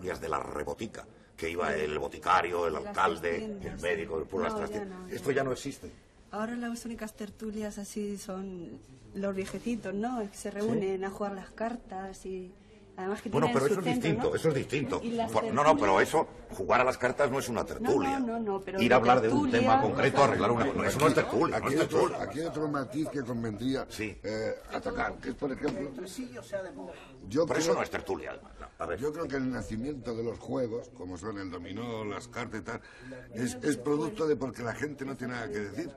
tertulias de la rebotica, que iba el boticario, el alcalde, el médico, después las trastiendas. Esto ya no existe. Ahora las únicas tertulias así son los viejecitos, ¿no? Que se reúnen a jugar las cartas y... Además que bueno, pero eso es distinto, ¿no? Eso es distinto. No, pero eso, jugar a las cartas no es una tertulia. No, pero ir a hablar de un tema concreto, arreglar una... No, eso no es tertulia. Aquí hay otro matiz que convendría atacar, que es, por ejemplo... Pero eso no es tertulia. Yo creo que el nacimiento de los juegos, como son el dominó, las cartas y tal, es producto de porque la gente no tiene nada que decir.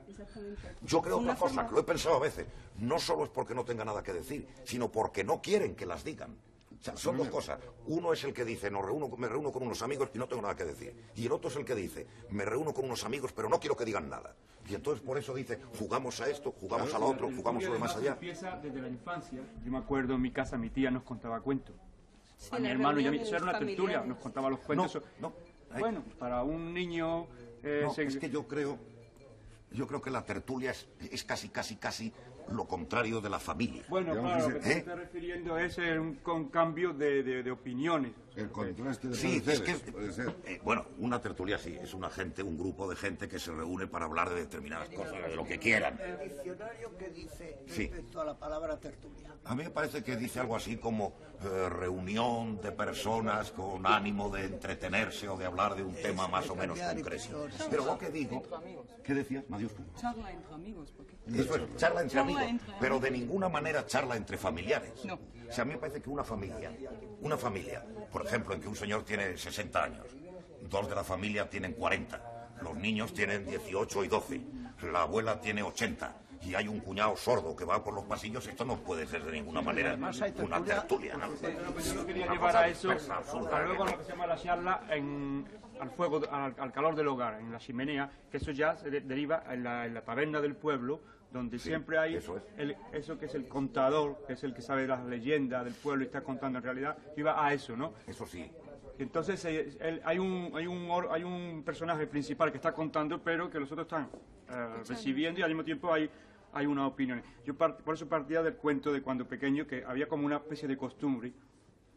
Yo creo otra cosa, que lo he pensado a veces. No solo es porque no tenga nada que decir, sino porque no quieren que las digan. O sea, son dos cosas. Uno es el que dice, me reúno con unos amigos y no tengo nada que decir. Y el otro es el que dice, me reúno con unos amigos pero no quiero que digan nada. Y entonces por eso dice, jugamos a esto, jugamos a lo otro, jugamos a lo de más allá. Empieza desde la infancia. Yo me acuerdo en mi casa, mi tía nos contaba cuentos. A mi hermano y a mí, eso era una tertulia, nos contaba los cuentos. Bueno, para un niño... es que yo creo que la tertulia es casi lo contrario de la familia. Bueno, claro, lo que te estás refiriendo es un cambio de opiniones. El contraste de puede ser. Bueno, una tertulia sí, es un grupo de gente que se reúne para hablar de determinadas cosas, de lo que quieran. ¿El diccionario qué dice respecto a la palabra tertulia? A mí me parece que dice algo así como reunión de personas con ánimo de entretenerse o de hablar de un tema más o menos concreto. Pero lo que digo... ¿Qué decías, Madius? Charla entre amigos. Eso es, charla entre amigos, pero de ninguna manera charla entre familiares. No. O sea, a mí me parece que una familia, por ejemplo, en que un señor tiene 60 años, dos de la familia tienen 40, los niños tienen 18 y 12, la abuela tiene 80, y hay un cuñado sordo que va por los pasillos, esto no puede ser de ninguna manera una tertulia, ¿no? Pero yo no quería llevar a eso, a luego lo que se llama la charla al fuego, al calor del hogar, en la chimenea, que eso ya se deriva en la taberna del pueblo, donde siempre hay eso que es el contador, que es el que sabe las leyendas del pueblo y está contando en realidad, iba a eso, ¿no? Eso sí. Entonces hay un personaje principal que está contando, pero que los otros están recibiendo y al mismo tiempo hay una opinión. Yo por eso partía del cuento de cuando pequeño, que había como una especie de costumbre,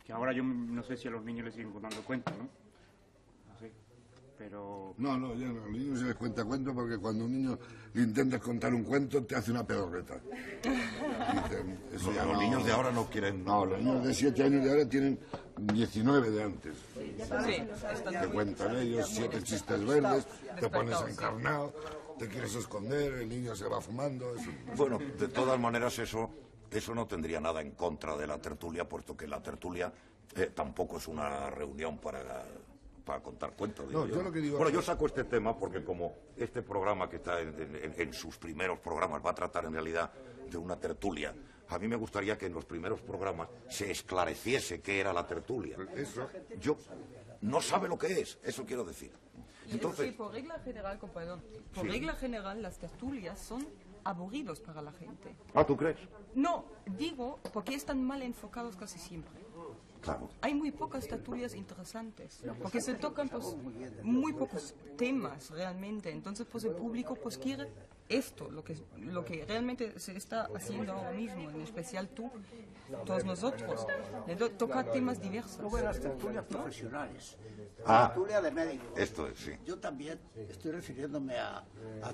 que ahora yo no sé si a los niños les siguen contando cuentos, ¿no? No sé, pero... No, ya no, a los niños se les cuenta cuentos porque cuando un niño le intentas contar un cuento te hace una pedorreta. Dicen, los niños de ahora no quieren... No, los niños de 7 años de ahora tienen 19 de antes. Sí, te cuentan ellos 7 chistes verdes, te pones encarnado, te quieres esconder, el niño se va fumando... Bueno, de todas maneras eso no tendría nada en contra de la tertulia, puesto que la tertulia tampoco es una reunión para contar cuentos. No, yo lo que digo... Bueno, yo saco este tema porque como este programa que está en sus primeros programas va a tratar en realidad de una tertulia, a mí me gustaría que en los primeros programas se esclareciese qué era la tertulia. Eso. Yo no sabe lo que es, eso quiero decir. Entonces... Sí, por regla general, las tertulias son aburridos para la gente. Ah, ¿tú crees? No, digo porque están mal enfocados casi siempre. Claro. Hay muy pocas tertulias interesantes, porque se tocan pues, muy pocos temas realmente. Entonces pues el público pues quiere esto, lo que realmente se está haciendo ahora mismo, en especial tú, todos nosotros, tocar temas diversos. Luego las tertulias profesionales, Ah, tertulia de médicos. Esto es, sí. Yo también estoy refiriéndome a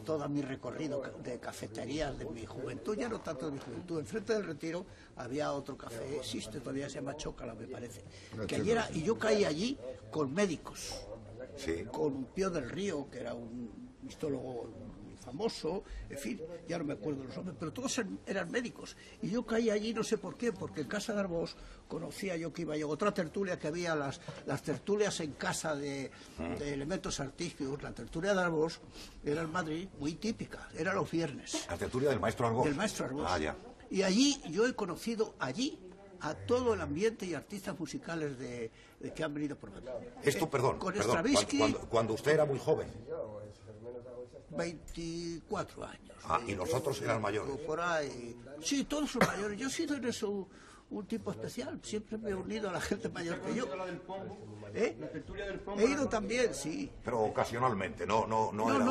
todo mi recorrido de cafeterías de mi juventud, ya no tanto de mi juventud. Enfrente del Retiro había otro café, existe todavía, se llama Chócala, me parece. Que allí era, y yo caí allí con médicos, Sí. con Pío del Río, que era un histólogo famoso, en fin, ya no me acuerdo los nombres, pero todos eran médicos. Y yo caí allí, no sé por qué, porque en Casa de Arbós conocía yo que iba yo. Otra tertulia que había, las tertulias en casa de elementos artísticos, la tertulia de Arbós era en Madrid muy típica, era los viernes. La tertulia del maestro Arbós. Del maestro Arbós. Ah, ya. Y allí yo he conocido a todo el ambiente y artistas musicales de que han venido por aquí. Esto, perdón, con Stravinsky, cuando usted era muy joven. 24 años. Ah, y los otros eran mayores. Por ahí. Sí, todos son mayores. Yo he sido en eso un tipo especial. Siempre me he unido a la gente mayor que yo. He ido también, sí. Pero ocasionalmente, no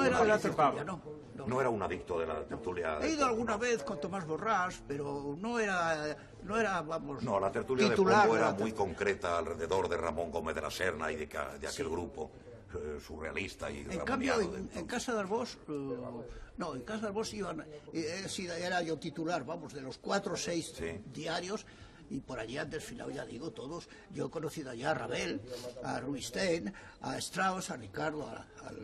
era de la tertulia, no. No era un adicto de la tertulia. He ido alguna vez con Tomás Borrás, pero no era no era, vamos, No, la tertulia titular de Pombo de la era muy concreta alrededor de Ramón Gómez de la Serna y de aquel grupo surrealista y En cambio, ramoniano en Casa de Arbós, no, en Casa de Arbós iban, era yo titular, vamos, de los 4 o 6 diarios, y por allí han desfilado, ya digo, todos. Yo he conocido allá a Ravel, a Rubinstein, a Strauss, a Ricardo,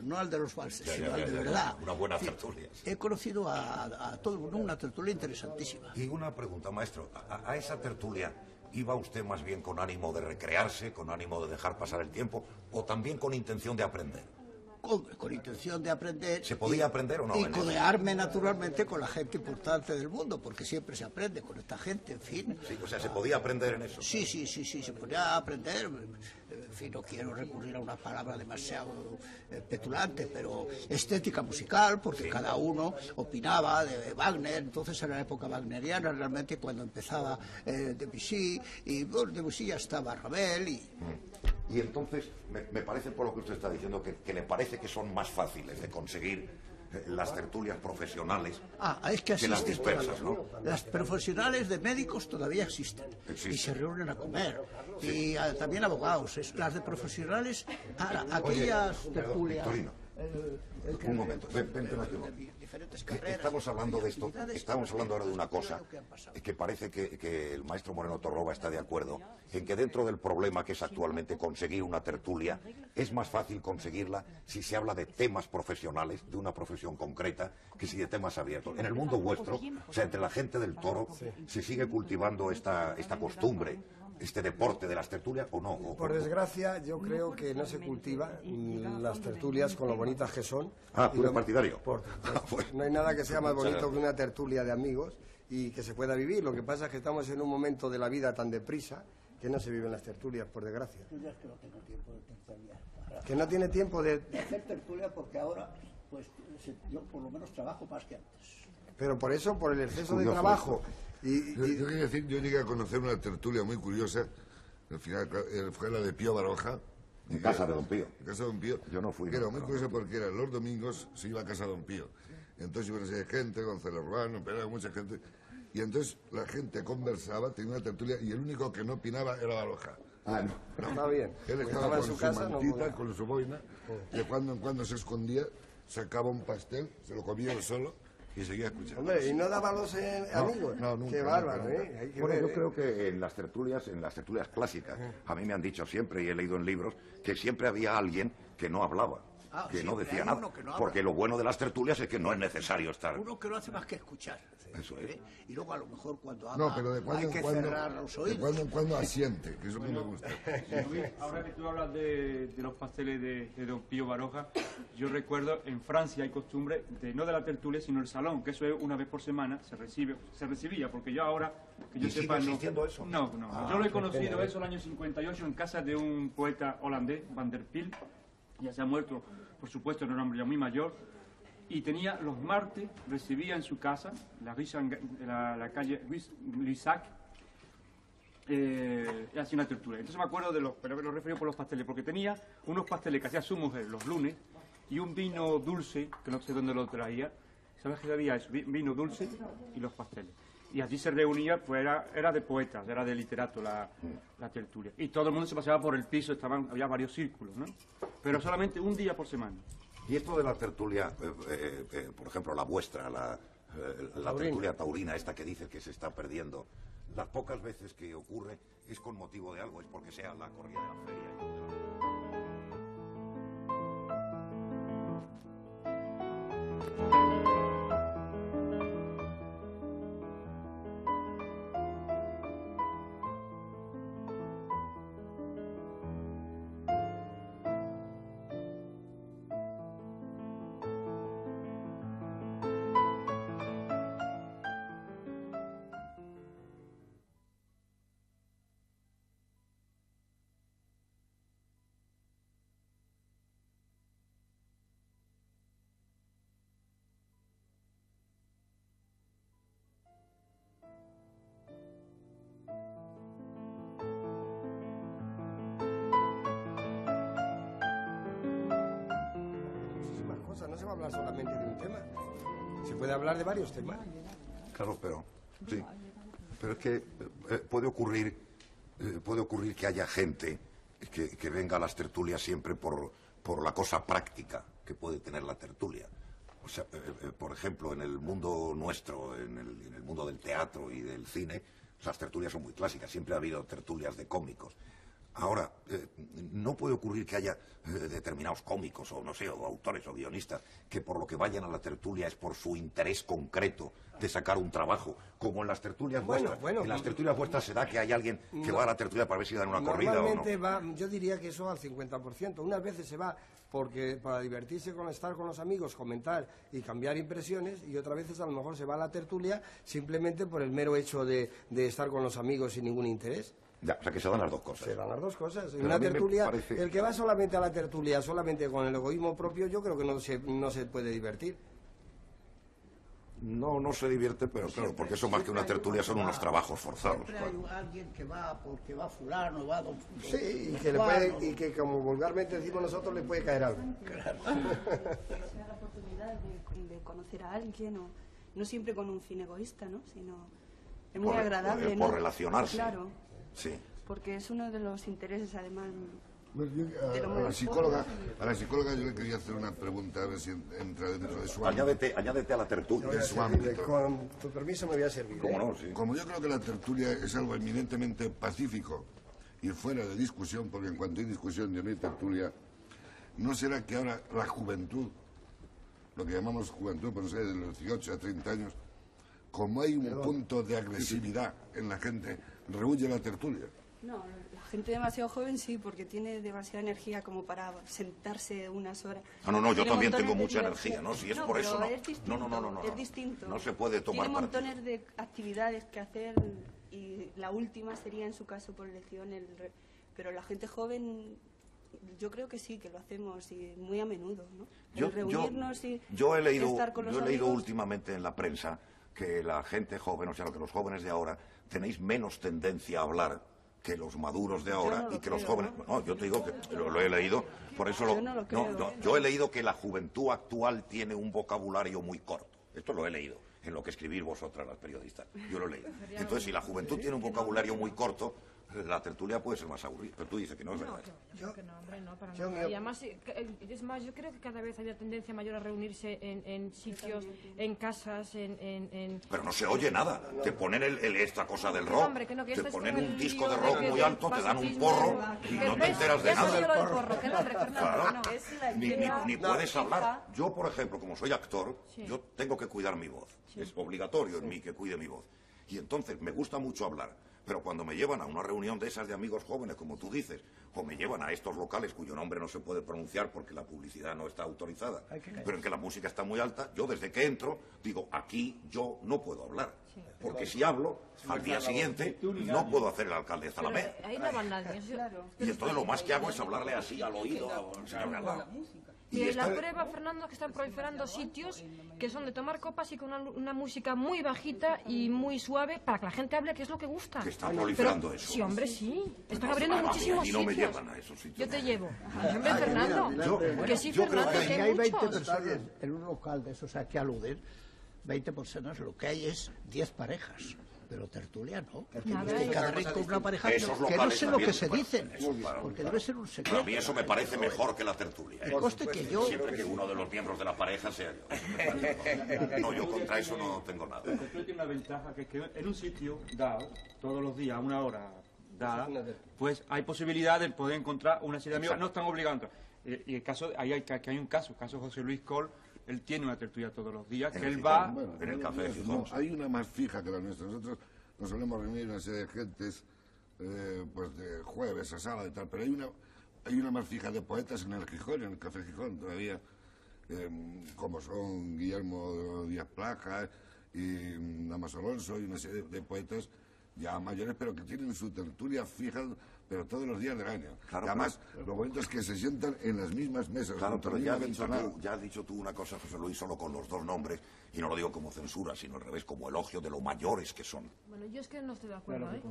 no al de los valses, sino al de verdad. Una buena tertulia. He conocido a todo el mundo, una tertulia interesantísima. Y una pregunta, maestro, ¿a esa tertulia iba usted más bien con ánimo de recrearse, con ánimo de dejar pasar el tiempo, o también con intención de aprender? Con intención de aprender. ¿Se podía aprender o no? Y codearme naturalmente con la gente importante del mundo, porque siempre se aprende con esta gente, en fin. Sí, o sea, ¿se podía aprender en eso? Sí, se podía aprender. En fin, no quiero recurrir a una palabra demasiado petulante, pero estética musical, porque cada uno opinaba de Wagner. Entonces era la época wagneriana realmente, cuando empezaba Debussy, y bueno, Debussy ya estaba Ravel Y entonces, me parece por lo que usted está diciendo, que le parece que son más fáciles de conseguir las tertulias profesionales es que las dispersas, ¿no? Las profesionales de médicos todavía existen. Y se reúnen a comer. Y también abogados. Las de profesionales, aquellas tertulias... Un momento, vente aquí un momento. Estamos hablando de esto, estamos hablando ahora de una cosa que parece que el maestro Moreno Torroba está de acuerdo en que dentro del problema que es actualmente conseguir una tertulia, es más fácil conseguirla si se habla de temas profesionales, de una profesión concreta, que si de temas abiertos. En el mundo vuestro, o sea, entre la gente del toro, ¿se sigue cultivando esta costumbre, este deporte de las tertulias o no? Por desgracia, yo creo que no se cultiva las tertulias con lo bonitas que son. ¿Tú eres partidario? No hay nada que sea más bonito que una tertulia de amigos y que se pueda vivir. Lo que pasa es que estamos en un momento de la vida tan deprisa que no se viven las tertulias, por desgracia. Yo ya es que no tengo tiempo de tertulia. Que no tiene tiempo de hacer tertulia, porque ahora, pues, yo por lo menos trabajo más que antes. Pero por eso, por el exceso de trabajo... Yo quería decir, yo llegué a conocer una tertulia muy curiosa, al final fue la de Pío Baroja. En casa de Don Pío. En casa de Don Pío. Yo no fui. Que era muy curiosa porque era los domingos se iba a casa de Don Pío. Entonces iba a ser gente, Gonzalo Urbano, pero mucha gente. Y entonces la gente conversaba, tenía una tertulia, y el único que no opinaba era Baroja. No. Está bien. Él estaba con su mantita, con su boina, de cuando en cuando se escondía, sacaba un pastel, se lo comía él solo y seguía escuchando. Hombre, ¿y no daba los amigos? No, nunca. Qué bárbaro, nunca. Hay que Bueno, ver, yo creo que en las tertulias clásicas, a mí me han dicho siempre, y he leído en libros, que siempre había alguien que no hablaba, que no decía nada. Porque lo bueno de las tertulias es que no es necesario estar... Uno que no hace más que escuchar. Eso es. Y luego a lo mejor cuando habla, No, pero de cuando hay en que cuando, cerrar los de oídos. cuando en cuando asiente, que eso que me gusta. Ahora que tú hablas de los pasteles de Don Pío Baroja, yo recuerdo en Francia hay costumbre no de la tertulia, sino el salón, que eso es una vez por semana, se recibía, porque yo ahora, que yo ¿Y sigue sepa, existiendo eso? No. Yo lo he conocido eso el año 58 en casa de un poeta holandés, Van der Pil, ya se ha muerto, por supuesto, era un hombre ya muy mayor, y tenía los martes, recibía en su casa, la calle Luisac, y hacía una tertulia. Entonces me acuerdo pero me lo refiero por los pasteles, porque tenía unos pasteles que hacía su mujer los lunes, y un vino dulce, que no sé dónde lo traía. ¿Sabes qué había eso? Vino dulce y los pasteles. Y allí se reunía, pues era de poetas, era de literato la tertulia. Y todo el mundo se paseaba por el piso, había varios círculos, ¿no? Pero solamente un día por semana. Y esto de la tertulia, por ejemplo, la vuestra, la tertulia taurina, esta que dice que se está perdiendo, las pocas veces que ocurre es con motivo de algo, es porque sea la corrida de la feria. No se va a hablar solamente de un tema, se puede hablar de varios temas. Claro, pero sí. Pero es que puede ocurrir que haya gente que venga a las tertulias siempre por la cosa práctica que puede tener la tertulia. O sea, por ejemplo, en el mundo nuestro, en el mundo del teatro y del cine, las tertulias son muy clásicas. Siempre ha habido tertulias de cómicos. Ahora, no puede ocurrir que haya determinados cómicos o, no sé, o autores o guionistas que por lo que vayan a la tertulia es por su interés concreto de sacar un trabajo, como en las tertulias vuestras. En las tertulias vuestras se da que hay alguien que va a la tertulia para ver si dan una corrida o no. Va, yo diría que eso al 50%. Unas veces se va para divertirse con estar con los amigos, comentar y cambiar impresiones, y otras veces a lo mejor se va a la tertulia simplemente por el mero hecho de estar con los amigos sin ningún interés. Ya, o sea que se dan las dos cosas. Se dan las dos cosas. En Pero una tertulia, el que va solamente a la tertulia, solamente con el egoísmo propio, yo creo que no se puede divertir. No se divierte, pero claro, porque eso más que una tertulia son unos trabajos forzados. Siempre hay alguien que va porque va fulano, va don... Sí, y que como vulgarmente decimos nosotros, le puede caer algo. Claro. La oportunidad de conocer a alguien, o no siempre con un fin egoísta, ¿no? Sino es muy agradable, por relacionarse. Claro. Sí. Porque es uno de los intereses, además. A la psicóloga yo le quería hacer una pregunta, a ver si entra dentro de su ámbito. Añádete a la tertulia. De su ámbito. Con tu permiso me voy a servir. ¿Cómo no? Sí. Como yo creo que la tertulia es algo eminentemente pacífico y fuera de discusión, porque en cuanto hay discusión y no hay tertulia, ¿no será que ahora la juventud, lo que llamamos juventud, por no sé, de los 18 a 30 años, como hay un punto de agresividad en la gente, rehuye la tertulia? No, la gente demasiado joven sí, porque tiene demasiada energía como para sentarse unas horas. No, yo también tengo mucha energía, ¿no? Si es por eso, no. No. Es distinto. No se puede tomar partido. Tiene montones de actividades que hacer, y la última sería, en su caso, por elección. Pero la gente joven, yo creo que sí, que lo hacemos, y muy a menudo, ¿no? Reunirnos y estar con los amigos. Yo he leído últimamente en la prensa que la gente joven, o sea, que los jóvenes de ahora, tenéis menos tendencia a hablar que los maduros de ahora, y que los jóvenes... No, yo te digo que lo he leído, por eso yo he leído que la juventud actual tiene un vocabulario muy corto. Esto lo he leído, en lo que escribís vosotras, las periodistas. Yo lo he leído. Entonces, si la juventud tiene un vocabulario muy corto, la tertulia puede ser más aburrida. Pero tú dices que no es verdad. Yo que no, hombre, no, para nada. Y además, es más, yo creo que cada vez hay una tendencia mayor a reunirse en sitios, en casas, Pero no se oye nada. Te ponen esta cosa del rock, hombre, que te ponen un disco de rock muy alto, te dan un porro y no te enteras de nada. Ni puedes hablar. Yo, por ejemplo, como soy actor, yo tengo que cuidar mi voz. Es obligatorio en mí que cuide mi voz. Y entonces me gusta mucho hablar. Pero cuando me llevan a una reunión de esas de amigos jóvenes, como tú dices, o me llevan a estos locales cuyo nombre no se puede pronunciar porque la publicidad no está autorizada, pero en que la música está muy alta, yo desde que entro digo, aquí yo no puedo hablar. Porque si hablo, al día siguiente no puedo hacer el alcalde de Zalamea. Y entonces lo más que hago es hablarle así al oído al señor Galán. Y la prueba, Fernando, que están proliferando sitios que son de tomar copas y con una música muy bajita y muy suave para que la gente hable, que es lo que gusta. Que están proliferando eso. Sí, hombre, sí. Están abriendo muchísimos sitios. No me llevan a esos sitios. Yo te llevo. Hombre, Fernando. Que sí, Fernando, que hay 20 personas en un local de esos a que aluden. 20 personas, lo que hay es 10 parejas. Pero tertulia no, porque no estoy cada vez con una pareja que no sé lo que se dicen, porque debe ser un secreto. A mí eso me parece mejor que la tertulia. El coste que yo... Siempre que uno de los miembros de la pareja sea yo. No, yo contra eso no tengo nada. La tertulia tiene una ventaja, que es que en un sitio dado, todos los días, a una hora dada, pues hay posibilidad de poder encontrar una serie de amigos, no están obligando. Y el caso, aquí hay un caso José Luis Col, él tiene una tertulia todos los días, que él va en el café. No, hay una más fija que la nuestra. Nosotros nos solemos reunir una serie de gentes, pues de jueves a sábado y tal, pero hay una más fija de poetas en el Gijón, en el Café Gijón todavía, como son Guillermo Díaz Plaja y Damaso Alonso y una serie de poetas ya mayores, pero que tienen su tertulia fija, pero todos los días del año. Claro, y además, lo bonito es que se sientan en las mismas mesas. Claro, pero ya has dicho tú una cosa, José Luis, solo con los dos nombres, y no lo digo como censura, sino al revés, como elogio de lo mayores que son. Bueno, yo es que no estoy de acuerdo, ¿eh?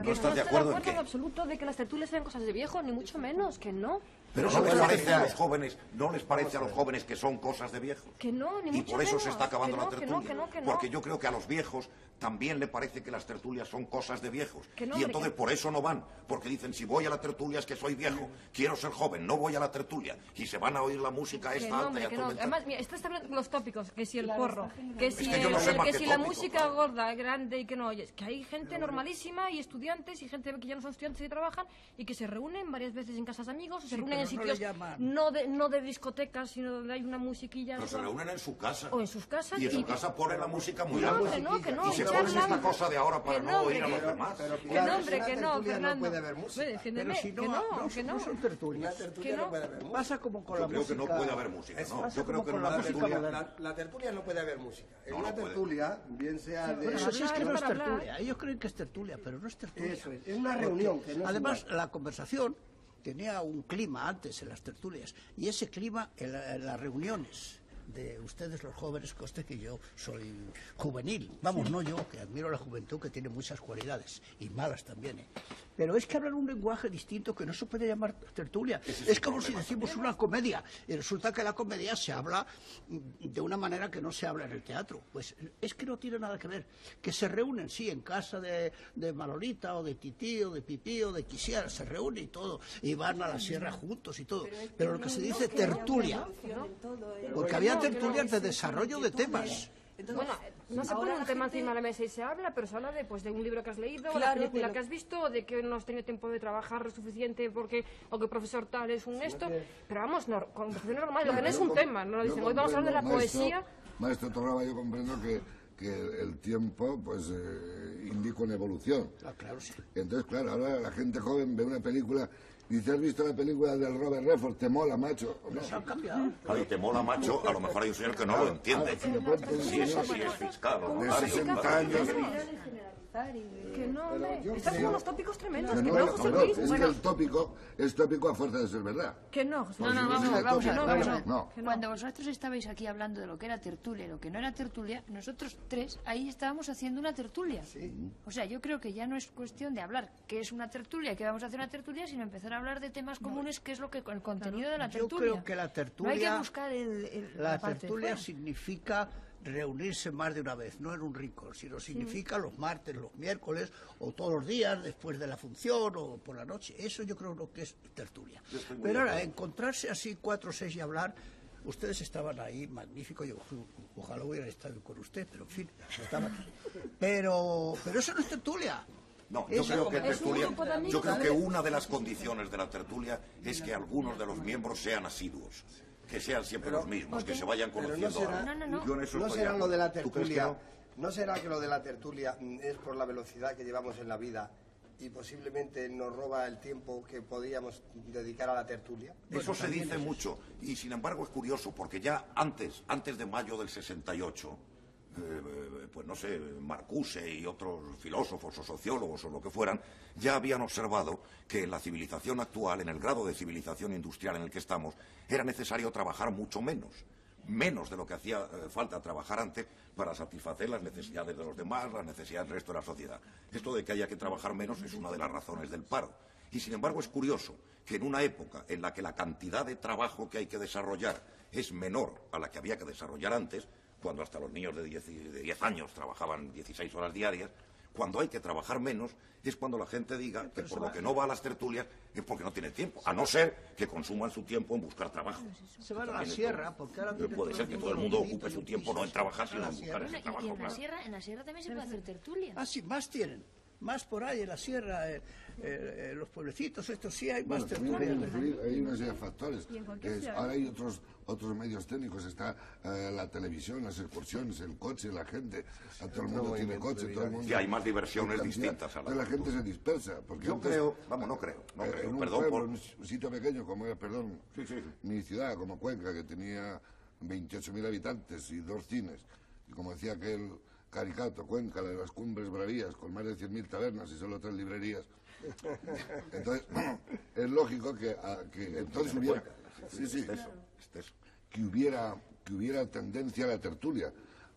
¿No estás de acuerdo en qué? en absoluto de que las tertulias sean cosas de viejo, ni mucho menos, que no. Pero no les parece a los jóvenes, que son cosas de viejos. Que no, ni mucho menos. Y por eso se está acabando la tertulia. Que no. Porque yo creo que a los viejos también le parece que las tertulias son cosas de viejos. No, y entonces por eso no van, porque dicen, si voy a la tertulia es que soy viejo, quiero ser joven, no voy a la tertulia. Y se van a oír la música esta alta y atormentada. Además, mira, estás hablando de los tópicos, que si el porro, que si, que yo no sé más que que si la tópicos, música ¿no? gorda, grande y que no oyes. Que hay gente normalísima y estudiantes y gente que ya no son estudiantes y trabajan y que se reúnen varias veces en casas de amigos, se reúnen en sitios no de discotecas, sino donde hay una musiquilla. Pero se reúnen en su casa. O en sus casas. Y en su casa ponen la música muy alta. No, y se ponen esta cosa de ahora para no oír a los demás. Que no, Fernando. No puede haber música. Pero si no son tertulias. Una tertulia no puede haber música. Pasa como con la Yo creo música. que no puede haber música, ¿no? Yo creo que en la una música tertulia... moderna. La tertulia no puede haber música. En No, una no puede. tertulia, bien sea de... Por eso sí es que no es para hablar. tertulia. Ellos creen que es tertulia, pero no es tertulia. Eso es una reunión. Que no es Además, igual. la conversación tenía un clima antes en las tertulias, y ese clima en las reuniones de ustedes los jóvenes, coste que yo soy juvenil, vamos, no yo, que admiro la juventud, que tiene muchas cualidades, y malas también, pero es que hablan un lenguaje distinto que no se puede llamar tertulia. Es como si decimos una comedia, y resulta que la comedia se habla de una manera que no se habla en el teatro. Pues es que no tiene nada que ver. Que se reúnen, sí, en casa de Manolita, o de Tití, o de Pipí, o de Quisiera, se reúnen y todo, y van a la sierra juntos y todo, pero lo que se dice tertulia, porque había tertulias de desarrollo de temas. Bueno, no se pone un tema encima de la mesa y se habla, pero se habla de un libro que has leído, Claro, la película de lo- que has visto, de que no has tenido tiempo de trabajar suficiente porque o que el profesor tal es un esto, pero vamos, conversación normal, lo que no es un tema, no dicen, hoy vamos a hablar de la poesía. Maestro Torraba, yo comprendo que el tiempo pues indica una evolución. Claro, sí. Entonces, claro, ahora la gente joven ve una película y dice, ¿has visto la película del Robert Redford? ¿Te mola, macho? ¿O no? Se han cambiado. Ay, te mola, macho, a lo mejor hay un señor que no lo entiende. Si de pronto un Sí, eso señor sí es fiscal. o de notario, 60 claro. años... Que no, hombre, estás con unos tópicos tremendos, Que que no, no, José no, Luis. es que el tópico es tópico a fuerza de ser verdad. Que no, José Pues Luis. si no vamos a ver, tópico, vamos a ver. no. Cuando vosotros estabais aquí hablando de lo que era tertulia y lo que no era tertulia, nosotros tres ahí estábamos haciendo una tertulia. O sea, yo creo que ya no es cuestión de hablar qué es una tertulia, qué vamos a hacer una tertulia, sino empezar a hablar de temas comunes, que es lo que el contenido de la Yo tertulia. creo que la No hay que tertulia, buscar la parte de tertulia fuera. significa reunirse más de una vez, no en un rincón, sino significa los martes, los miércoles, o todos los días después de la función, o por la noche. Eso yo creo lo que es tertulia. Pero ahora, encontrarse así 4 o 6 y hablar, ustedes estaban ahí, magnífico, yo ojalá hubiera estado con usted, pero en fin, estaban. Pero eso no es tertulia. No, yo creo que es un tertulia, grupo de amigos, yo creo a que ver. una de las condiciones de la tertulia es que algunos de los miembros sean asiduos, que sean siempre los mismos, que se vayan pero no conociendo. será- ahora. No. Yo en eso No estoy será de lo de la acuerdo. ¿Tú crees que tertulia. no? ¿No será que lo de la tertulia es por la velocidad que llevamos en la vida y posiblemente nos roba el tiempo que podíamos dedicar a la tertulia? Eso se dice mucho y sin embargo es curioso porque ya antes de mayo del 68, pues no sé, Marcuse y otros filósofos o sociólogos o lo que fueran, ya habían observado que en la civilización actual, en el grado de civilización industrial en el que estamos, era necesario trabajar mucho menos de lo que hacía falta trabajar antes para satisfacer las necesidades de los demás, las necesidades del resto de la sociedad. Esto de que haya que trabajar menos es una de las razones del paro. Y sin embargo es curioso que en una época en la que la cantidad de trabajo que hay que desarrollar es menor a la que había que desarrollar antes, cuando hasta los niños de 10 años trabajaban 16 horas diarias, cuando hay que trabajar menos es cuando la gente diga que por lo que no va a las tertulias es porque no tiene tiempo, a no ser que consuman su tiempo en buscar trabajo. Se van a la También sierra, esto- porque ahora no tiene puede ser que todo el mundo ocupe su tiempo no en trabajar, sino en buscar ese Y trabajo. en la claro. sierra, también se puede hacer tertulia. Ah, sí, más tienen. Más por ahí en la sierra, los pueblecitos, estos sí hay más Bueno, también hay tertulias. que influir, hay una serie de factores. Y en cualquier Que es- ciudad. ahora hay otros medios técnicos, está la televisión, las excursiones, el coche, la gente. A todo el mundo tiene coche, todo el mundo... Sí, hay más diversiones hay cantidad, distintas a la entonces la gente se dispersa. Porque Yo antes, creo, vamos, no creo, en un perdón pueblo, por... en un sitio pequeño como era, perdón, Sí, sí. mi ciudad, como Cuenca, que tenía 28.000 habitantes y 2 cines, y como decía aquel caricato, Cuenca, la de las cumbres bravías, con más de 100.000 tabernas y solo 3 librerías. Entonces, es lógico que entonces hubiera... Sí, sí, que hubiera tendencia a la tertulia.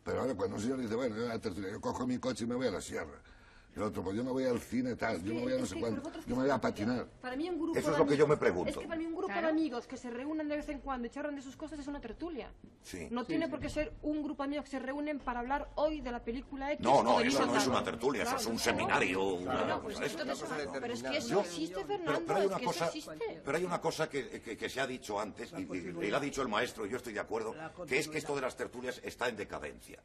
Pero ahora cuando un señor dice, bueno, yo a la tertulia, yo cojo mi coche y me voy a la sierra. El otro, pues yo me voy al cine tal, yo me voy a no sé cuánto, yo me voy a patinar. Para mí un grupo Eso es lo que yo me Es pregunto. que para mí un grupo de amigos que se reúnen de vez en cuando y charlan de sus cosas es una tertulia. Sí. No tiene por qué ser un grupo de amigos que se reúnen para hablar hoy de la película X. No, o no, del eso libro no es tal. una tertulia, eso es un seminario, una cosa de esto. Pero es que eso existe, Fernando, Pero hay una es que cosa, eso existe. pero hay una cosa que se ha dicho antes, y lo ha dicho el maestro, y yo estoy de acuerdo, que es que esto de las tertulias está en decadencia.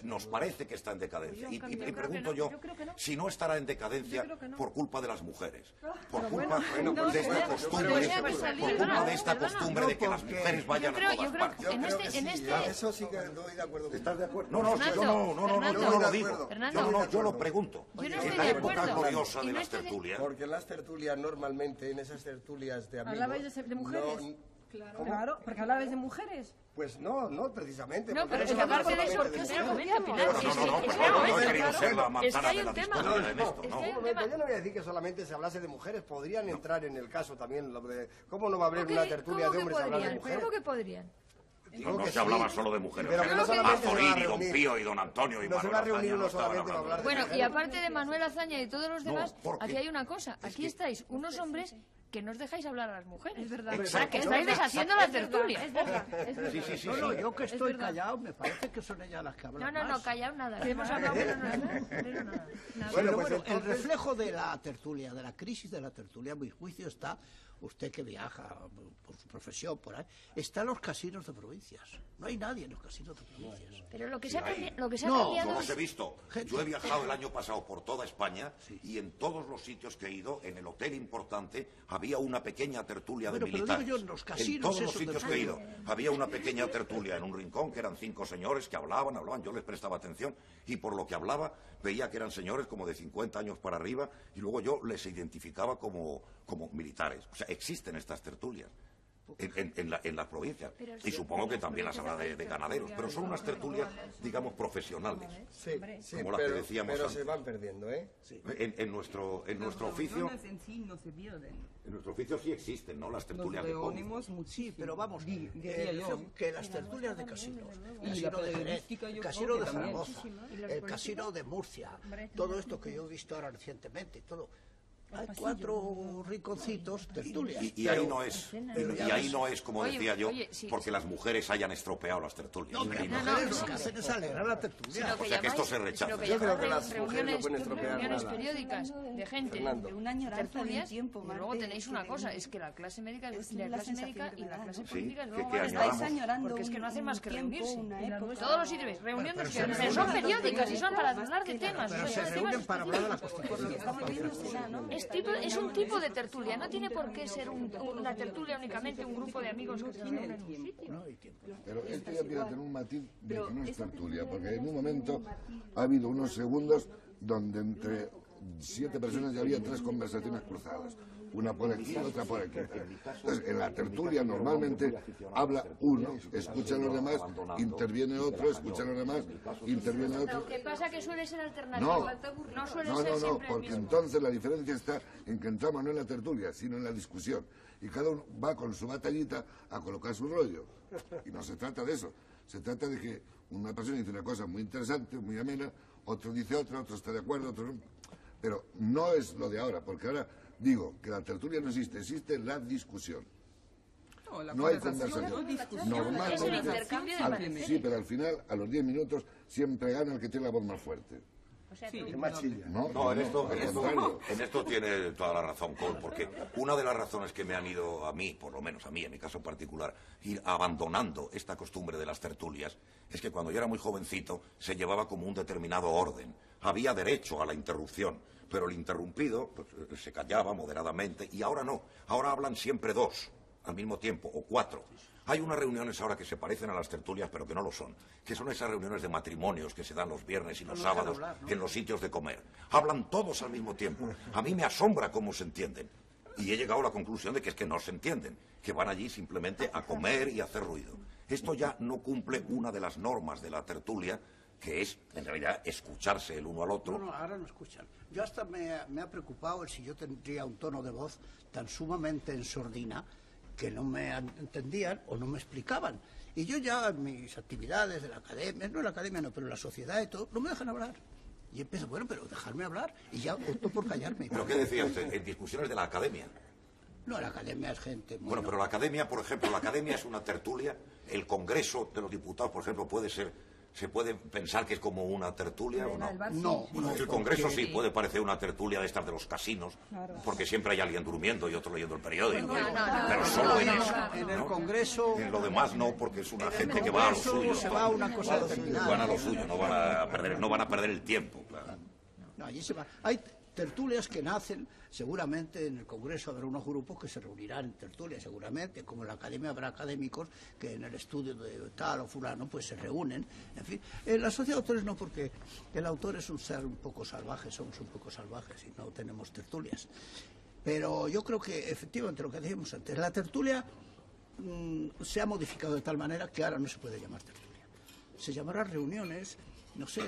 Nos parece que está en decadencia. Y pregunto yo, si no estará en decadencia por culpa de las mujeres, por culpa de esta costumbre de que las mujeres vayan a todas partes. Eso sí que estoy de acuerdo. ¿Estás de acuerdo? No, yo no lo digo. Yo lo pregunto. En la época gloriosa de las tertulias. Porque en las tertulias normalmente, en esas tertulias de amigos... ¿Hablabais de mujeres? Claro, porque hablabais de mujeres. Pues no precisamente. No, pero es que aparte de eso, porque es un momento, Pilar. No he querido ser la manzana de la discordia en esto, ¿no? Yo no voy a decir que solamente se hablase de mujeres, podrían entrar en el caso también lo de... ¿Cómo no va a haber una tertulia de hombres hablando de mujeres? ¿Cómo que podrían? No se hablaba solo de mujeres. Pero que no solamente Azorín y Don Pío y Don Antonio y no se va a reunir Manuel uno Azaña no solamente para hablar de Bueno, mujeres. y aparte de Manuel Azaña y todos los demás, ¿por qué? aquí hay una cosa. Aquí estáis unos hombres que no os dejáis hablar a las mujeres. Es verdad. O sea, que estáis deshaciendo la tertulia. Es verdad. Sí. No, yo que estoy callado, me parece que son ellas las que hablan No, más. callado nada. Que hemos hablado menos nada. Bueno, Pero pues el entonces- reflejo de la tertulia, de la crisis de la tertulia, a mi juicio está, usted que viaja por su profesión, por ahí, está en los casinos de provincias. No hay nadie en los casinos de provincias. Pero lo que se ha No, cambiado... Yo los he visto. Yo he viajado el año pasado por toda España y en todos los sitios que he ido, en el hotel importante, había una pequeña tertulia de Bueno, pero militares. digo yo, en los casinos En todos los esos de sitios que he ido, fútbol. había una pequeña tertulia en un rincón, que eran 5 señores que hablaban, yo les prestaba atención, y por lo que hablaba, veía que eran señores como de 50 años para arriba, y luego yo les identificaba como militares. O sea, existen estas tertulias en las provincias, y supongo que también las habrá de ganaderos, pero son unas tertulias, digamos, profesionales, Sí, como las que decíamos pero antes. se van perdiendo, ¿eh? En nuestro oficio, en sí no se pierden. en nuestro oficio sí existen, ¿no? Las tertulias de cómics. reunimos muchísimo. Sí, pero vamos, Diría yo. que las tertulias de casinos, el Y la casino de Jerez, periodística el yo casino creo de que también. Zaragoza, el casino de Murcia, todo esto que yo he visto ahora recientemente, todo. Hay 4 rinconcitos, tertulias. Y ahí no es, y ahí no es, como Oye, decía yo, oye, sí, porque las mujeres hayan estropeado las tertulias. No, que Ahí las no. mujeres lo que hacen es alegrar la tertulia. O sea, que esto se rechaza. Lo que Yo creo llaman que las mujeres no reuniones, pueden estropear reuniones nada. periódicas de gente, Fernando. De una añoranza del tertulias, tiempo, y luego Marte, tenéis una cosa, es que la clase médica, es la la clase sensación médica que y me la da, clase ¿no? política Sí, luego que van a Estáis estar, añorando porque es que no hacen más que tiempo, reunirse. una época. Todos los sitios, reuniones Pero que se pero son periódicas y son para hablar de temas. Pero o sea, se son temas reúnen para hablar de la específicos. Constitución. Es un tipo de tertulia, no tiene por qué ser una tertulia únicamente un grupo de amigos que se reúnen en un sitio. Pero esto ya empieza a tener un matiz de que no es tertulia, porque en un momento ha habido unos segundos donde entre 7 personas ya había 3 conversaciones cruzadas. Una por aquí, otra por aquí. Entonces, en la tertulia normalmente habla uno, escucha a los demás, interviene otro, escucha a los demás, interviene otro. Lo que pasa que suele ser alternativo, no suele ser siempre el porque mismo. entonces la diferencia está en que entramos no en la tertulia, sino en la discusión. Y cada uno va con su batallita a colocar su rollo. Y no se trata de eso. Se trata de que una persona dice una cosa muy interesante, muy amena, otro dice otra, otro está de acuerdo, otro no. Pero no es lo de ahora, porque ahora digo que la tertulia no existe, existe la discusión. No hay conversación. Es el intercambio de pareceres. Sí, pero al final, a los 10 minutos, siempre gana el que tiene la voz más fuerte. Que más chilla. No, en esto al contrario. tiene toda la razón, Cole, porque una de las razones que me han ido a mí, por lo menos a mí, en mi caso particular, ir abandonando esta costumbre de las tertulias, es que cuando yo era muy jovencito se llevaba como un determinado orden. Había derecho a la interrupción, pero el interrumpido pues, se callaba moderadamente, y ahora no. Ahora hablan siempre 2 al mismo tiempo, o 4. Hay unas reuniones ahora que se parecen a las tertulias, pero que no lo son, que son esas reuniones de matrimonios que se dan los viernes y los sábados en los sitios de comer. Hablan todos al mismo tiempo. A mí me asombra cómo se entienden. Y he llegado a la conclusión de que es que no se entienden, que van allí simplemente a comer y a hacer ruido. Esto ya no cumple una de las normas de la tertulia, que es, en realidad, escucharse el uno al otro. No, ahora no escuchan. Yo hasta me ha preocupado el si yo tendría un tono de voz tan sumamente en sordina que no me entendían o no me explicaban. Y yo ya en mis actividades de la academia, no en la academia no, pero en la sociedad y todo, no me dejan hablar. Y empiezo, bueno, pero dejarme hablar, y ya opto por callarme. ¿Pero qué decía usted? En discusiones de la academia. No, la academia es gente muy... Bueno, pero la academia, por ejemplo, la academia es una tertulia. El Congreso de los Diputados, por ejemplo, se puede pensar que es como una tertulia o no. No, el Congreso sí puede parecer una tertulia de estas de los casinos, porque siempre hay alguien durmiendo y otro leyendo el periódico. Pero solo en eso. En el Congreso... En lo demás no, porque es una gente que va a lo suyo. Se va a una cosa determinada. Van a lo suyo, no van a perder el tiempo. Claro. No, allí se va. Hay tertulias que nacen, seguramente en el Congreso habrá unos grupos que se reunirán en tertulias, seguramente, como en la academia habrá académicos que en el estudio de tal o fulano pues se reúnen, en fin. En la sociedad de autores no, porque el autor es un ser un poco salvaje, somos un poco salvajes y no tenemos tertulias. Pero yo creo que efectivamente lo que decíamos antes, la tertulia se ha modificado de tal manera que ahora no se puede llamar tertulia. Se llamará reuniones, no sé.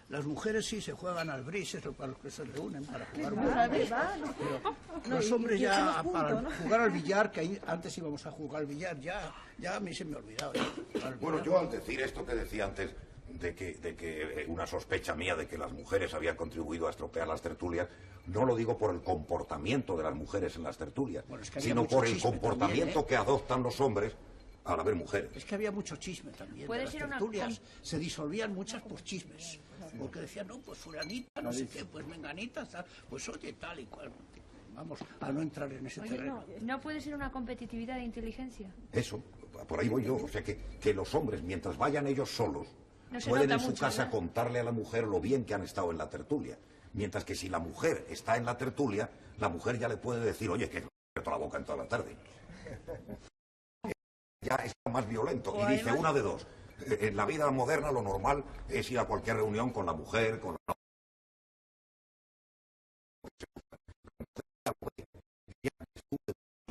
Las mujeres sí se juegan al bris, es para los que se reúnen para jugar un pero los hombres ya para jugar al billar, que antes íbamos a jugar al billar, ya a mí se me ha olvidado. Bueno, yo al decir esto que decía antes, de que una sospecha mía de que las mujeres habían contribuido a estropear las tertulias, no lo digo por el comportamiento de las mujeres en las tertulias, sino por el comportamiento que adoptan los hombres al haber mujeres. Es que había mucho chisme también de las tertulias, se disolvían muchas por chismes. Porque decían, no, pues fulanita, no sé qué, pues menganita, tal, pues oye, tal y cual. Vamos a no entrar en ese terreno. ¿No puede ser una competitividad de inteligencia? Eso, por ahí voy yo. O sea, que los hombres, mientras vayan ellos solos, pueden en su casa contarle a la mujer lo bien que han estado en la tertulia. Mientras que si la mujer está en la tertulia, la mujer ya le puede decir, oye, que he abierto la boca en toda la tarde. Ya está más violento. Y dice, una de dos. En la vida moderna lo normal es ir a cualquier reunión con la mujer, con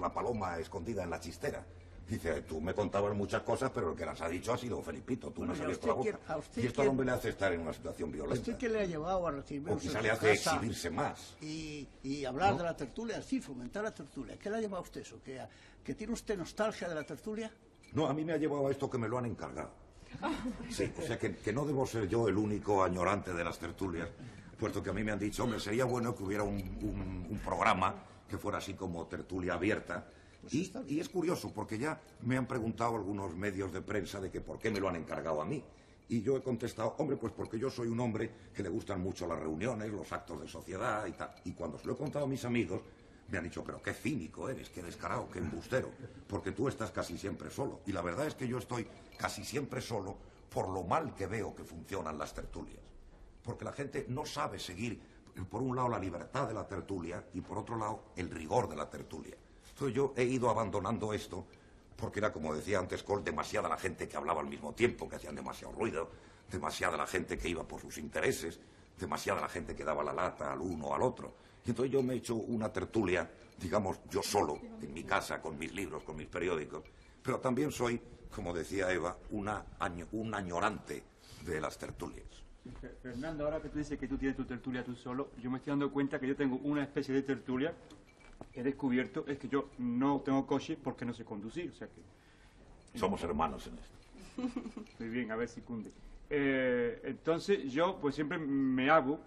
la paloma escondida en la chistera. Dice, tú me contabas muchas cosas, pero el que las ha dicho ha sido Felipito, tú no has abierto la boca. Y esto al hombre le hace estar en una situación violenta. ¿Usted qué le ha llevado a recibir? O quizá le hace exhibirse más. Y hablar de la tertulia, sí, fomentar la tertulia. ¿Qué le ha llevado a usted eso? ¿Que tiene usted nostalgia de la tertulia? No, a mí me ha llevado a esto que me lo han encargado. Sí, o sea que no debo ser yo el único añorante de las tertulias, puesto que a mí me han dicho, hombre, sería bueno que hubiera un programa que fuera así como tertulia abierta. Y es curioso, porque ya me han preguntado algunos medios de prensa de que por qué me lo han encargado a mí. Y yo he contestado, hombre, pues porque yo soy un hombre que le gustan mucho las reuniones, los actos de sociedad y tal. Y cuando se lo he contado a mis amigos, me han dicho, pero qué cínico eres, qué descarado, qué embustero, porque tú estás casi siempre solo. Y la verdad es que yo estoy casi siempre solo por lo mal que veo que funcionan las tertulias. Porque la gente no sabe seguir, por un lado, la libertad de la tertulia y por otro lado, el rigor de la tertulia. Entonces yo he ido abandonando esto porque era, como decía antes Cole, demasiada la gente que hablaba al mismo tiempo, que hacían demasiado ruido, demasiada la gente que iba por sus intereses, demasiada la gente que daba la lata al uno o al otro. Y entonces yo me he hecho una tertulia, digamos, yo solo, en mi casa, con mis libros, con mis periódicos. Pero también soy, como decía Eva, un añorante de las tertulias. Fernando, ahora que tú dices que tú tienes tu tertulia tú solo, yo me estoy dando cuenta que yo tengo una especie de tertulia que he descubierto, es que yo no tengo coche porque no sé conducir, o sea que... Somos hermanos en esto. Muy bien, a ver si cunde. Entonces yo pues siempre me hago,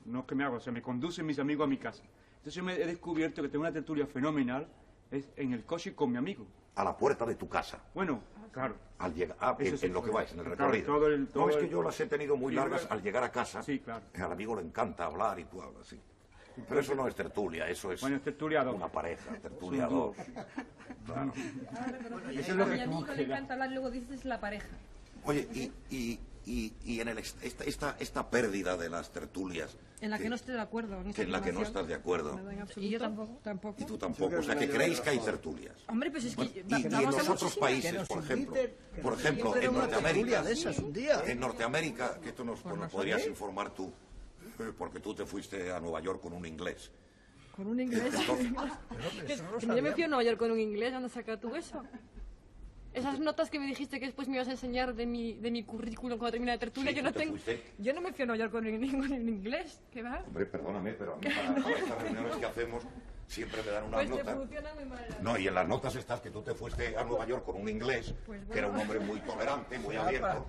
no es que me hago, o sea, me conducen mis amigos a mi casa. Entonces yo me he descubierto que tengo una tertulia fenomenal es en el coche con mi amigo. A la puerta de tu casa. Bueno, claro. Al llegar, en lo que vais, en el claro, recorrido. No, es que yo las he tenido muy largas al llegar a casa. Sí, claro. Al amigo le encanta hablar y tú hablas, sí. Pero eso no es tertulia, eso es tertulia una pareja, tertulia dos. Claro. Eso es lo que a mi amigo le encanta hablar, luego dices la pareja. Oye, y en esta pérdida de las tertulias... En la que no estoy de acuerdo. En la que no estás de acuerdo. Y yo tampoco. Y tú tampoco. O sea, que creéis que hay tertulias. Hombre, pues es que... Y en los otros países, por ejemplo, en Norteamérica, que esto nos podrías informar tú, porque tú te fuiste a Nueva York con un inglés. ¿Con un inglés? Yo me fui a Nueva York con un inglés, ¿dónde sacas tú eso? Esas notas que me dijiste que después me ibas a enseñar de mi currículum cuando termine la tertulia, sí, yo no tengo... Yo no me fui a Nueva York con ningún inglés, ¿qué va? Hombre, perdóname, pero a mí para estas reuniones que hacemos, siempre me dan unas notas. No, y en las notas estás que tú te fuiste a Nueva York con un inglés, que era un hombre muy tolerante, muy abierto,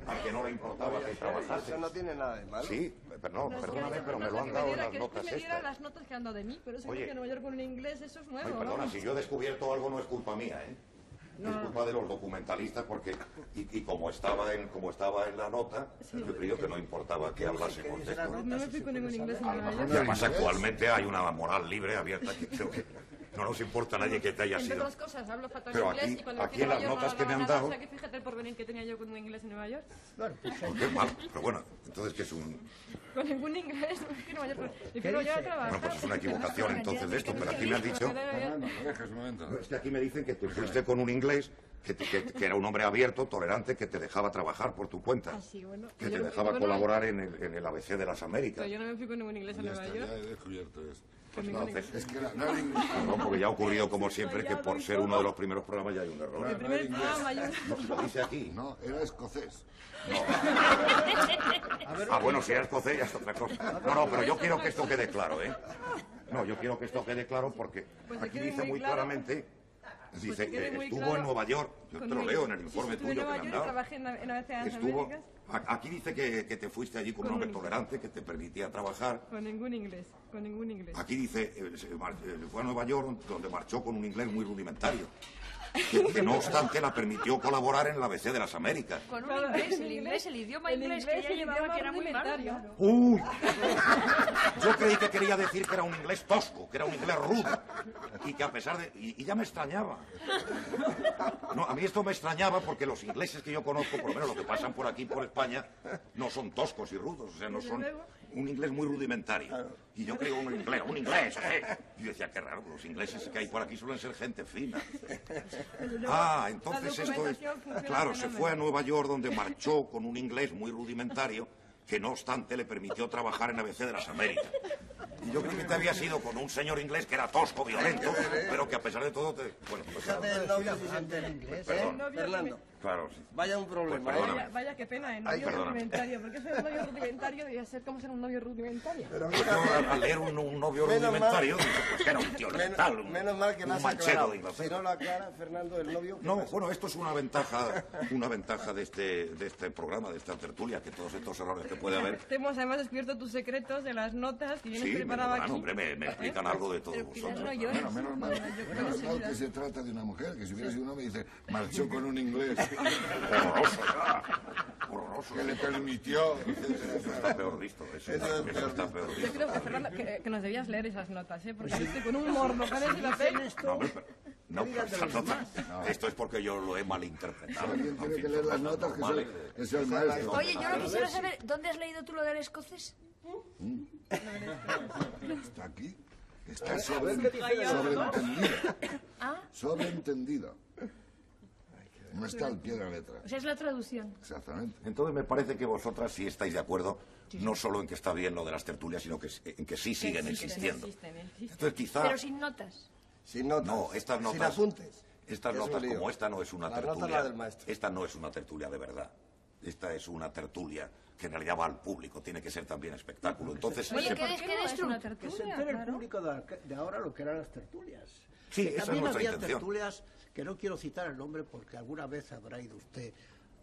al que no le importaba que trabajase. Eso no tiene nada de malo. Sí, pero no, perdóname, pero me lo han dado en las notas estas. Las notas que han dado de mí, pero eso que a Nueva York con un inglés, eso es nuevo. Ay, perdona, si yo he descubierto algo no es culpa mía, ¿eh? No. Es culpa de los documentalistas porque, y como estaba en la nota, yo creo que no importaba que hablásemos de esto. No me fui con ningún inglés en Nueva York. Y además actualmente hay una moral libre, abierta, que creo que no nos importa a nadie que te haya sido. Entre otras cosas, hablo fatal pero inglés aquí, y cuando aquí en las notas que me han dado... O sea, que fíjate el porvenir que tenía yo con un inglés en Nueva York. Claro, pues, qué mal, pero bueno, entonces que es un... Con ningún inglés, no es que Nueva York... Y que no lleva a trabajar. Bueno, pues es una equivocación entonces de esto, pero aquí me han dicho... Es que aquí me dicen que te fuiste con un inglés que era un hombre abierto, tolerante, que te dejaba trabajar por tu cuenta. Ah, sí, bueno. Que te dejaba colaborar en el ABC de las Américas. Pero yo no me fui con ningún inglés en Nueva York. Ya he descubierto eso. Pues entonces, es que no, porque ya ha ocurrido como siempre que por ser uno de los primeros programas ya hay un error. El primer programa Lo dice aquí. No, era escocés. No. Ah, bueno, si era escocés ya es otra cosa. No, pero yo quiero que esto quede claro, ¿eh? No, yo quiero que esto quede claro porque aquí dice muy claramente... Dice, estuvo en Nueva York, yo te lo leo en el informe tuyo que me han dado. Trabajé en ABC de las Américas. Aquí dice que te fuiste allí con un hombre tolerante que te permitía trabajar. Con ningún inglés, con ningún inglés. Aquí dice, fue a Nueva York donde marchó con un inglés muy rudimentario. Que no obstante la permitió colaborar en la ABC de las Américas. Con un inglés, el idioma inglés que ella llevaba que era muy malo. ¡Uy! Yo creí que quería decir que era un inglés tosco, que era un inglés rudo. Y que a pesar de... Y ya me extrañaba. No, a mí esto me extrañaba porque los ingleses que yo conozco, por lo menos los que pasan por aquí, por España, no son toscos y rudos. O sea, no son un inglés muy rudimentario. Y yo creo un inglés, ¿eh? Y yo decía, qué raro, los ingleses que hay por aquí suelen ser gente fina. Ah, entonces esto es... Claro, se fue a Nueva York donde marchó con un inglés muy rudimentario que no obstante le permitió trabajar en ABC de las Américas. Y yo creí que te había sido con un señor inglés que era tosco, violento, pero que a pesar de todo te... Bueno, pues... el novio se siente en inglés, Fernando. Claro, sí. Vaya un problema, pues vaya qué pena, el novio rudimentario. ¿Por qué ser un novio rudimentario? Debería ser como ser un novio rudimentario. Pero al leer un novio rudimentario, pues que era un tío letal, menos mal que un manchego de Si no lo aclara, Fernando, el novio... No, bueno, esto es una ventaja de este programa, de esta tertulia, que todos estos errores que puede haber... Hemos además descubierto tus secretos de las notas que vienes preparado aquí. Hombre, me explican algo de todos vosotros. Menos mal que se trata de una mujer, que si hubiera sido un hombre, dice, marchó con un inglés. Horroroso. Que le permitió. Eso está peor visto. Eso está peor visto. Yo creo que, Fernando, que nos debías leer esas notas, porque estoy con un humor, ¿no parece la pena? No, esas notas. Esto es porque yo lo he malinterpretado. Alguien tiene que leer las notas, que es el maestro. Oye, yo no quisiera saber, ¿dónde has leído tú lo del escocés? Está aquí. Está sobreentendida. Sobreentendida. No está al pie de la letra. O sea, es la traducción. Exactamente. Entonces me parece que vosotras sí estáis de acuerdo, no solo en que está bien lo de las tertulias, sino que en que sí siguen existiendo. Entonces quizá... Pero sin notas. Sin notas. No, estas notas... Sin apuntes. Estas notas, como esta no es una tertulia... del maestro. Esta no es una tertulia de verdad. Esta es una tertulia que en realidad va al público, tiene que ser también espectáculo. Entonces... Oye, ¿qué es una Que tertulia? se entere el público de ahora lo que eran las tertulias. Sí, que esa es también nuestra había intención. tertulias, que no quiero citar el nombre porque alguna vez habrá ido usted,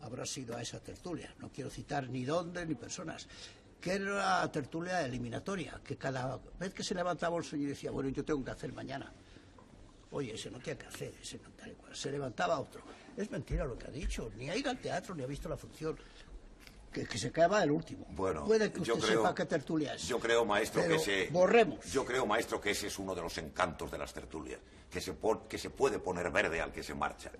habrá sido a esa tertulia. No quiero citar ni dónde ni personas. Que era la tertulia eliminatoria, que cada vez que se levantaba el señor decía, bueno, yo tengo que hacer mañana. Oye, ese no tiene que hacer, ese no tal y cual. Se levantaba otro. Es mentira lo que ha dicho. Ni ha ido al teatro, ni ha visto la función. Que se acaba el último. Bueno, puede que usted sepa qué tertulia es. Yo creo, maestro, borremos. Yo creo, maestro, que ese es uno de los encantos de las tertulias, que se puede poner verde al que se marcha.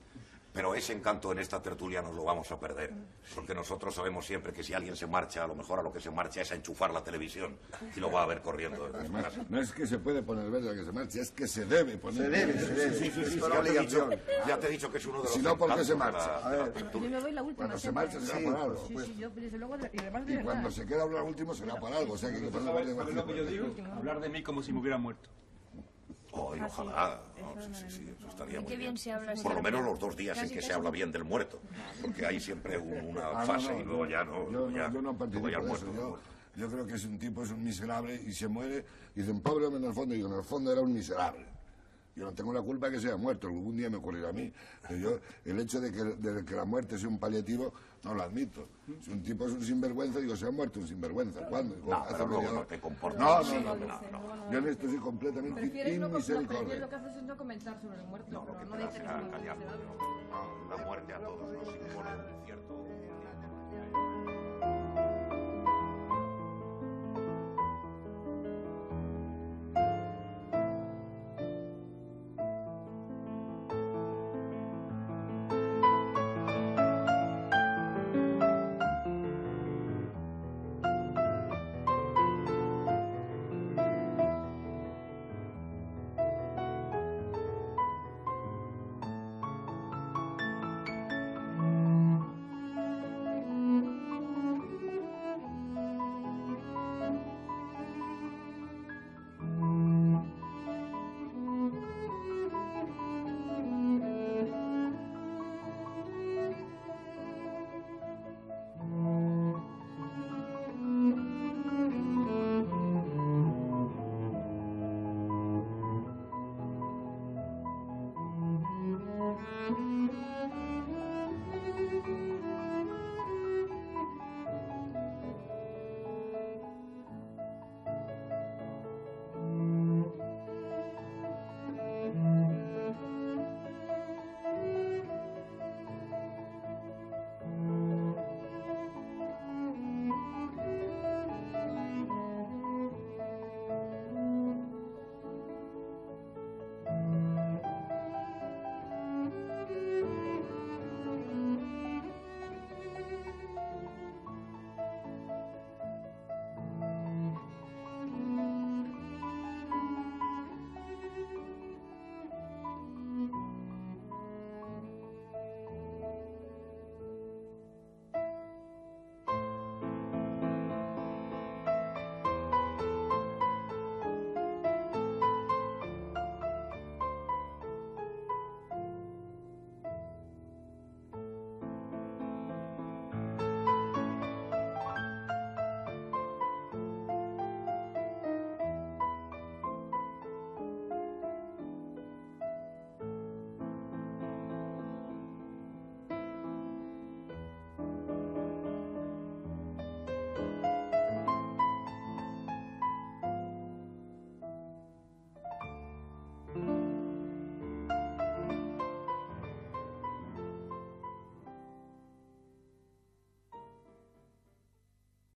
Pero ese encanto en esta tertulia nos lo vamos a perder, porque nosotros sabemos siempre que si alguien se marcha, a lo mejor a lo que se marcha es a enchufar la televisión y lo va a ver corriendo. Además, no es que se puede poner verde al que se marcha, es que se debe poner verde. Sí, ya te he dicho que es uno de los encantos. Si no, ¿por qué se marcha? Yo me doy la última. Cuando se marcha será por algo. Sí, yo desde luego, y además Y cuando se queda hablar último será por algo, o sea que hay que poner verde. ¿Sabes lo que yo digo? Hablar de mí como si me hubiera muerto. Ojalá. Sí, eso estaría muy bien. Se habla por lo menos los 2 días en que se habla bien del muerto, porque hay siempre una fase y luego ya no. Yo no participo de eso. Yo creo que es un miserable y se muere. Dicen, pobre hombre en el fondo. Y digo, en el fondo era un miserable. Yo no tengo la culpa de que sea muerto, algún día me ocurrirá a mí. Pero yo, el hecho de que la muerte sea un paliativo, no lo admito. Si un tipo es un sinvergüenza, digo, se ha muerto un sinvergüenza. ¿Cuándo? Digo, No, pero luego no te comportas. No. Yo en esto soy completamente inmisericordias. Lo que haces es no comentar sobre el muerto, No, lo que pero no te dices hace callar. La muerte a todos nos impone un cierto...